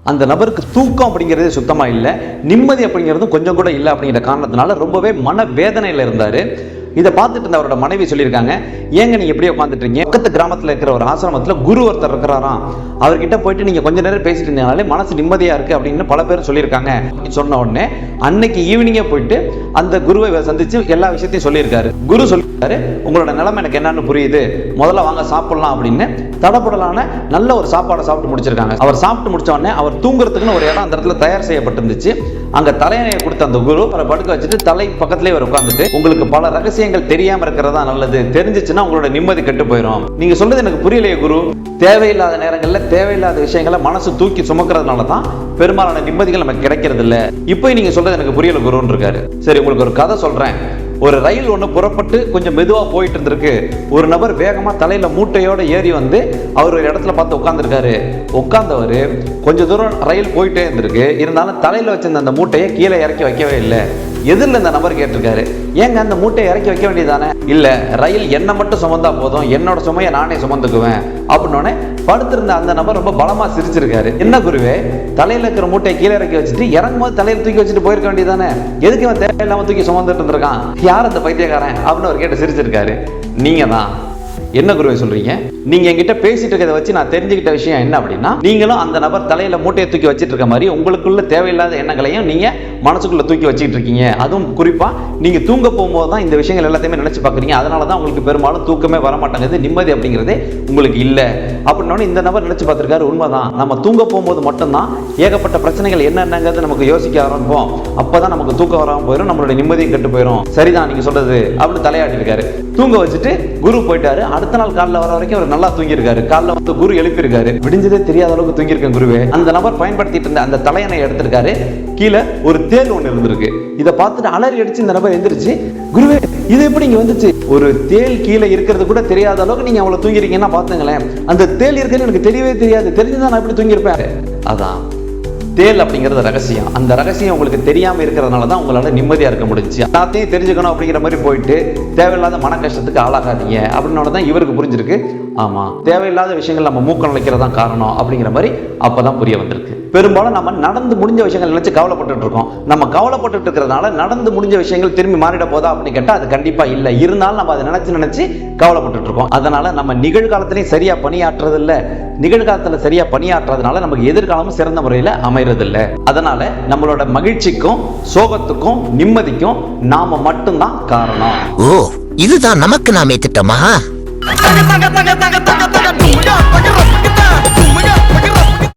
அந்த நபருக்கு தூக்கம் அப்படிங்கிறது சுத்தமா இல்லை, நிம்மதி அப்படிங்கிறதும் கொஞ்சம் கூட இல்லை. அப்படிங்கிற காரணத்தினால ரொம்பவே மன வேதனையில் இருந்தார். இதை பார்த்துட்டு இருந்த அவரோட மனைவி சொல்லியிருக்காங்க, ஏங்க நீங்க எப்படியே உட்காந்துட்டு இருக்கீங்க, பக்கத்து கிராமத்தில் இருக்கிற ஒரு ஆசிரமத்தில் குரு ஒருத்தர் இருக்கிறாராம், அவர்கிட்ட போயிட்டு நீங்க கொஞ்ச நேரம் பேசிட்டு இருந்தீங்கனாலே மனசு நிம்மதியா இருக்கு அப்படின்னு பல பேர் சொல்லியிருக்காங்க. சொன்ன உடனே அன்னைக்கு ஈவினிங்கே போயிட்டு அந்த குருவை சந்திச்சு எல்லா விஷயத்தையும் சொல்லியிருக்காரு. குரு சொல்லியிருக்காரு, உங்களோட நிலைமை எனக்கு என்னன்னு புரியுது, முதல்ல வாங்க சாப்பிடலாம் அப்படின்னு தடப்படலான நல்ல ஒரு சாப்பாடை சாப்பிட்டு முடிச்சிருக்காங்க. அவர் சாப்பிட்டு முடிச்ச உடனே அவர் தூங்குறதுக்குன்னு ஒரு இடம் அந்த இடத்துல தயார் செய்யப்பட்டிருந்துச்சு. அங்க தலையணையை கொடுத்த அந்த குரு அவரை படுக்க வச்சுட்டு தலை பக்கத்திலே அவர் உட்காந்துட்டு, உங்களுக்கு பல ரகசியங்கள் தெரியாம இருக்கிறதா நல்லது, தெரிஞ்சிச்சுன்னா உங்களோட நிம்மதி கெட்டு போயிடும். நீங்க சொல்றது எனக்கு புரியலையே குரு, தேவையில்லாத நேரங்கள்ல தேவையில்லாத விஷயங்களை மனசு தூக்கி சுமக்கிறதுனால தான் பெரும்பாலான நிம்மதிகள் நமக்கு கிடைக்கிறது இல்ல. இப்போ நீங்க சொல்றது எனக்கு புரியல குருன்னு இருக்காரு. சரி, உங்களுக்கு ஒரு கதை சொல்றேன். ஒரு ரயில் ஒன்று புறப்பட்டு கொஞ்சம் மெதுவாக போயிட்டு இருந்திருக்கு. ஒரு நபர் வேகமாக தலையில் மூட்டையோடு ஏறி வந்து அவர் ஒரு இடத்துல பார்த்து உட்காந்துருக்காரு. உட்காந்தவர் கொஞ்சம் தூரம் ரயில் போயிட்டே இருந்திருக்கு, இருந்தாலும் தலையில் வச்சிருந்த அந்த மூட்டையை கீழே இறக்கி வைக்கவே இல்லை. எதிரில் இந்த நபர் கேட்டிருக்காரு, ஏங்க அந்த மூட்டையை இறக்கி வைக்க வேண்டியதானே? இல்லை, ரயில் என்னை மட்டும் சுமந்தா போதும், என்னோட சுமையை நானே சுமந்துக்குவேன் அப்படின்னோடனே படுத்திருந்த அந்த நபர் ரொம்ப பலமா சிரிச்சிருக்காரு. என்ன குருவே, தலையில இருக்கிற மூட்டையை கீழே இறக்கி வச்சுட்டு இறங்கும் போது தலையில தூக்கி வச்சுட்டு போயிருக்க வேண்டியதானே, எதுக்கு இவன் தேவையில்லாம தூக்கி சுமந்துட்டு இருந்திருக்கான், யார் அந்த பைத்தியக்காரன் அப்படின்னு அவர் கேட்டு சிரிச்சிருக்காரு. நீங்க தான். என்ன குருவை சொல்றீங்க? நீங்க என்கிட்ட பேசிட்டு இருக்கிறத வச்சு நான் தெரிஞ்சுக்கிட்ட விஷயம் என்ன அப்படின்னா, நீங்களும் அந்த நபர் தலையில மூட்டையை தூக்கி வச்சிட்டு இருக்க மாதிரி உங்களுக்குள்ள தேவையில்லாத எண்ணங்களையும் நீங்க மனசுக்குள்ள தூக்கி வச்சுக்கிட்டு இருக்கீங்க. அதுவும் குறிப்பா நீங்க தூங்க போகும்போது தான் இந்த விஷயங்கள் எல்லாத்தையுமே நினைச்சு பாக்குறீங்க. அதனாலதான் உங்களுக்கு பெரும்பாலும் தூக்கமே வர மாட்டேங்குது, நிம்மதி அப்படிங்கிறதே உங்களுக்கு இல்லை அப்படின்னோன்னு இந்த நபர் நினைச்சு பார்த்திருக்காரு. உண்மைதான், நம்ம தூங்க போகும்போது மட்டும்தான் ஏகப்பட்ட பிரச்சனைகள் என்னென்னங்கிறது நமக்கு யோசிக்க ஆரம்பிப்போம். அப்பதான் நமக்கு தூக்கம் வராமல் போயிடும், நம்மளுடைய நிம்மதியும் கெட்டு போயிடும். சரிதான் நீங்க சொல்றது அப்படின்னு தலையாட்டி இருக்காரு. தூங்க வச்சுட்டு குரு போயிட்டாரு. அடுத்த நாள் காலைல வர வரைக்கும் அவர் நல்லா தூங்கி இருக்காரு. காலைல வந்து குரு எழுப்பி இருக்காரு. விடிஞ்சதே தெரியாத அளவுக்கு தூங்கி இருக்கேன் குருவே. அந்த நபர் பயன்படுத்திட்டு இருந்த அந்த தலையணை எடுத்திருக்காரு. கீழே ஒரு தேல் ஒன்று இருந்திருக்கு. இதை பார்த்துட்டு அலறி அடிச்சு இந்த நபர் எந்திரிச்சு, குருவே இது எப்படி இங்க வந்துச்சு? ஒரு தேல் கீழே இருக்கிறது கூட தெரியாத அளவுக்கு நீங்க அவ்வளவு தூங்கிருக்கீங்கன்னா பாத்துங்களேன், அந்த தேல் இருக்குன்னு எனக்கு தெரியவே தெரியாது, தெரிஞ்சுதான் நான் எப்படி தூங்கியிருப்பேன். அதான் தேல் அப்படிங்கிறது ரகசியம். அந்த ரகசியம் உங்களுக்கு தெரியாம இருக்கிறதுனால தான் உங்களால நிம்மதியா இருக்க முடிஞ்சுச்சு. எல்லாத்தையும் தெரிஞ்சுக்கணும் அப்படிங்கிற மாதிரி போயிட்டு தேவையில்லாத மன கஷ்டத்துக்கு ஆளாகாதீங்க அப்படின்னோட தான் இவருக்கு புரிஞ்சிருக்கு. ஆமா, தேவையில்லாத விஷயங்கள் நம்ம மூக்கம் நினைக்கிறதான் காரணம் அப்படிங்கிற மாதிரி அப்பதான் புரிய வந்திருக்கு. பெரும்பாலும் நம்ம நடந்து முடிஞ்ச விஷயங்கள் நினைச்சு கவலைப்பட்டு இருக்கோம். நம்ம கவலைப்பட்டு இருக்கிறதுனால நடந்து முடிஞ்ச விஷயங்கள் திரும்பி மாறிட போதா அப்படின்னு கேட்டா அது கண்டிப்பா இல்லை. இருந்தாலும் நம்ம அதை நினைச்சு கவலைப்பட்டு இருக்கோம். அதனால நம்ம நிகழ்காலத்திலையும் சரியா பணியாற்றுறது இல்ல, நிகழ்காலத்துல சரியா பணியாற்றுறதுனால நமக்கு எதிர்காலமும் சிறந்த முறையில அமைறது இல்லை. அதனால நம்மளோட மகிழ்ச்சிக்கும் சோகத்துக்கும் நிம்மதிக்கும் நாம மட்டும்தான் காரணம். ஓ, இதுதான் நமக்கு நாமே திட்டமா?